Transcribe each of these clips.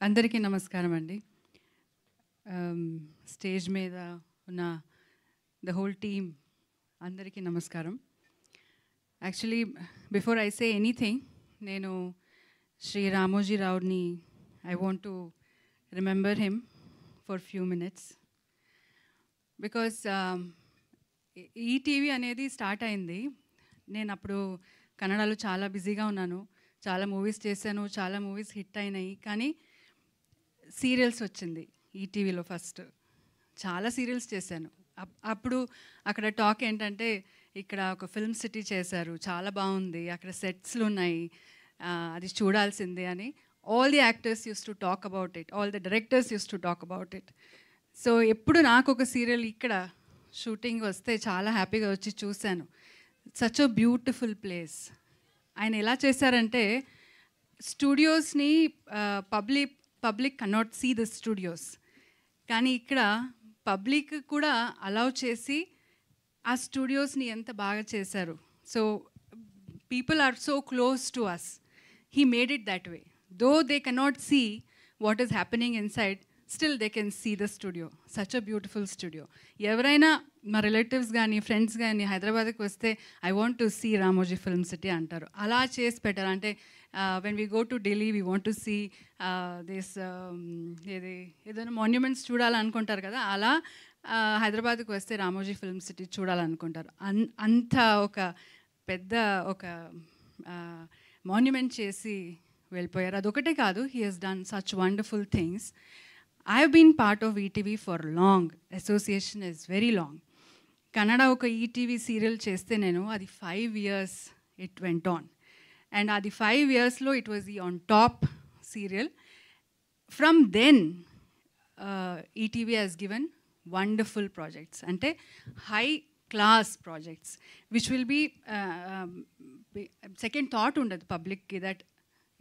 అందరికీ నమస్కారం అండి. స్టేజ్ మీద ఉన్న ద హోల్ టీమ్ అందరికీ నమస్కారం. Actually before I say anything, నేను శ్రీ రామోజీ రావుని I want to remember him for few minutes. Because ETV అనేది స్టార్ట్ అయింది. నేను అప్పుడు కన్నడలో చాలా బిజీగా ఉన్నాను, చాలా మూవీస్ చేశాను, చాలా మూవీస్ హిట్ అయినాయి. కానీ సీరియల్స్ వచ్చింది ఈటీవీలో ఫస్ట్. చాలా సీరియల్స్ చేశాను. అప్పుడు అక్కడ టాక్ ఏంటంటే, ఇక్కడ ఒక ఫిల్మ్ సిటీ చేశారు, చాలా బాగుంది, అక్కడ సెట్స్లు ఉన్నాయి, అది చూడాల్సిందే అని all the actors use to talk about it, all the directors use to talk about it. So ఎప్పుడు నాకు ఒక సీరియల్ ఇక్కడ షూటింగ్ వస్తే చాలా హ్యాపీగా వచ్చి చూశాను. Such a beautiful place. ఆయన ఎలా చేశారంటే, స్టూడియోస్ని public cannot see the studios, కానీ ఇక్కడ పబ్లిక్ కూడా అలౌ చేసి ఆ స్టూడియోస్ని ఎంత బాగా చేశారు. So people are so close to us. He made it that way. Though they cannot see what is happening inside, still they can see the studio. Such a beautiful studio. ఎవరైనా మా relatives కానీ friends కానీ హైదరాబాద్కి వస్తే I want to see Ramoji Film City అంటారు. అలా చేసి పెట్టారు. అంటే when we go to Delhi, we want to see this ఏదైనా మాన్యుమెంట్స్ చూడాలనుకుంటారు కదా, అలా హైదరాబాద్కి వస్తే రామోజీ ఫిల్మ్ సిటీ చూడాలనుకుంటారు. అంత ఒక పెద్ద ఒక మాన్యుమెంట్ చేసి వెళ్ళిపోయారు. అదొకటే కాదు, he has done such wonderful things. I have been part of ETV for long. Association is very long. Kannada ఒక ఈటీవీ సీరియల్ చేస్తే నేను అది 5 years it went on. And at the 5 yearsలో it was the on top serial. From then, ETV has given wonderful projects, ante high class projects, which will be second thought undadu public ki that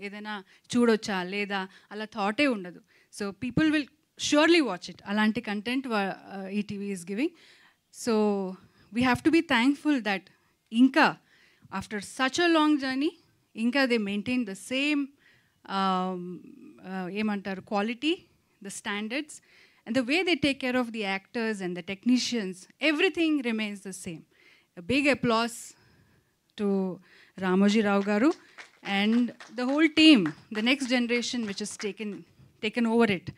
edaina chudocha leda ala thought e undadu. So people will surely watch it. Alanti content ETV is giving. So we have to be thankful that inka after such a long journey, ఇంకా they maintain the same ఏమంటారు quality, the standards, and the way they take care of the actors and the technicians. Everything remains the same. Big applause to Ramoji Rao garu and the whole team, the next generation which is taken over it,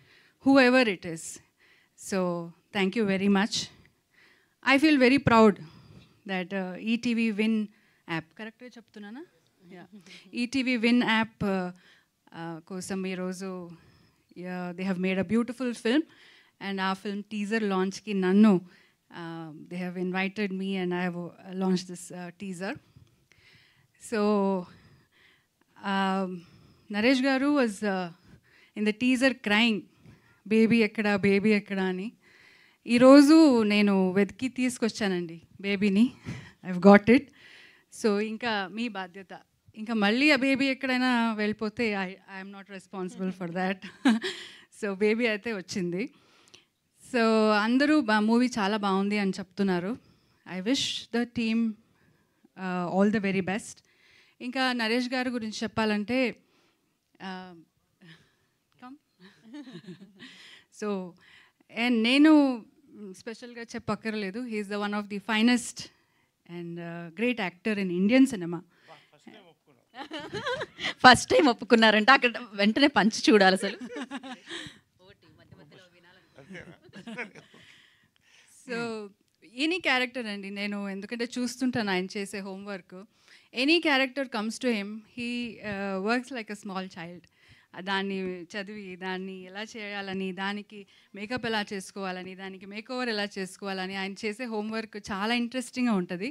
whoever it is. So thank you very much. I feel very proud that ETV Win app, కరెక్ట్గా చెప్తున్నానా? ETV Win app కోసం ఈరోజు they have made a beautiful film. And ఆ film teaser లాంచ్కి నన్ను they have invited me and I have launch this teaser. So Naresh garu was in the teaser crying, baby ఎక్కడా baby ఎక్కడా అని. ఈరోజు నేను వెతికి తీసుకొచ్చానండి బేబీని. I have got it. So ఇంకా మీ బాధ్యత. ఇంకా మళ్ళీ ఆ బేబీ ఎక్కడైనా వెళ్ళిపోతే I'm not responsible for that. So baby అయితే వచ్చింది. సో అందరూ మూవీ చాలా బాగుంది అని చెప్తున్నారు. I wish the team all the very best. ఇంకా నరేష్ గారి గురించి చెప్పాలంటే, సో అండ్ నేను స్పెషల్గా చెప్పక్కర్లేదు, he is the one of the finest and great actor in Indian cinema. First time ఒప్పుకున్నారంటే అక్కడ వెంటనే పంచి చూడాలి అసలు. సో ఎనీ క్యారెక్టర్ అండి, నేను ఎందుకంటే చూస్తుంటాను ఆయన చేసే homework. Any character comes to him, he works like a small child. దాన్ని చదివి దాన్ని ఎలా చేయాలని, దానికి మేకప్ ఎలా చేసుకోవాలని, దానికి మేకోవర్ ఎలా చేసుకోవాలని ఆయన చేసే హోంవర్క్ చాలా ఇంట్రెస్టింగ్గా ఉంటుంది.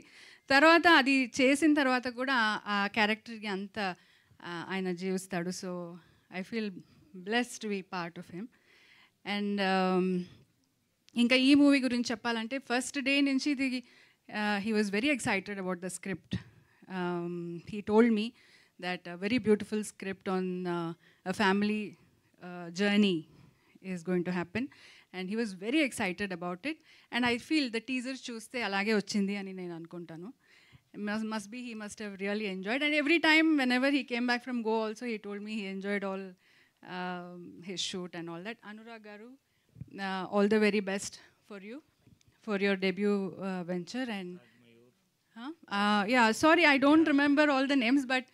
తర్వాత అది చేసిన తర్వాత కూడా ఆ క్యారెక్టర్కి అంత ఆయన జీవిస్తాడు. So I feel blessed to be part of him. And ఇంకా ఈ మూవీ గురించి చెప్పాలంటే, ఫస్ట్ డే నుంచి ఇది he was very excited about the script. He told me that a very beautiful script on a family journey is going to happen, and he was very excited about it. And I feel the teaser chuste alage ochindi ani nenu anukuntanu. He must have really enjoyed. And every time whenever he came back from Goa also, he told me he enjoyed all his shoot and all that. Anurag Garu, all the very best for you for your debut venture. And yeah, sorry, I don't remember all the names, but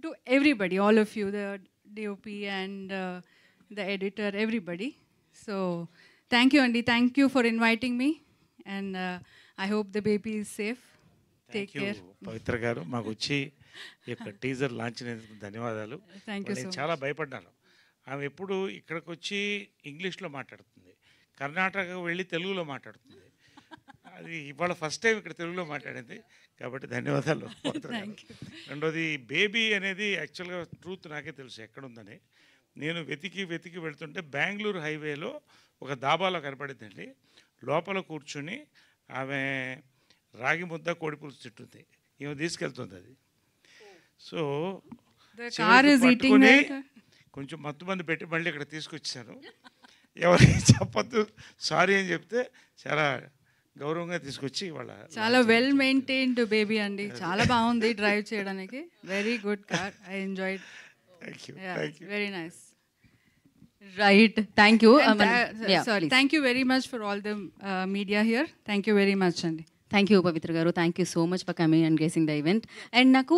to everybody, all of you, the DOP and the editor, everybody. So thank you, Andy. Thank you for inviting me, and I hope the baby is safe. Take care. పవిత్ర గారు మాకు వచ్చి ఈ యొక్క teaser launch అయినందుకు ధన్యవాదాలు. Thank you so నేను much. చాలా భయపడ్డాను. ఆమె ఎప్పుడు ఇక్కడికి వచ్చి ఇంగ్లీష్లో మాట్లాడుతుంది, కర్ణాటక వెళ్ళి తెలుగులో మాట్లాడుతుంది. అది ఇవాళ ఫస్ట్ టైం ఇక్కడ తెలుగులో మాట్లాడింది, కాబట్టి ధన్యవాదాలు పవిత్ర గారు. రెండోది బేబీ అనేది యాక్చువల్గా ట్రూత్ నాకే తెలుసు ఎక్కడుందని. నేను వెతికి వెతికి వెళ్తుంటే బెంగళూరు హైవేలో ఒక దాబాలో కనపడిందండి. లోపల కూర్చుని ఆమె రాగి ముద్ద కోడిపులుసు తింటుంది, ఈమె తీసుకెళ్తుంది అది. So The car is eating that. కొంచెం మత్తు మంది పెట్టి మళ్ళీ ఇక్కడ తీసుకొచ్చాను. ఎవరికి చెప్పొద్దు సారీ అని చెప్తే చాలా గౌరవంగా తీసుకొచ్చి వాళ్ళ చాలా వెల్ మెయింటైన్డ్ బేబీ అండి, చాలా బాగుంది డ్రైవ్ చేయడానికి. Very good car, I enjoyed. Thank you thank you. Very nice. Right, thank you. Sorry, thank you very much for all the media here. Thank you very much అండి. Thank you పవిత్ర గారు, thank you so much for coming and gracing the event. And నాకు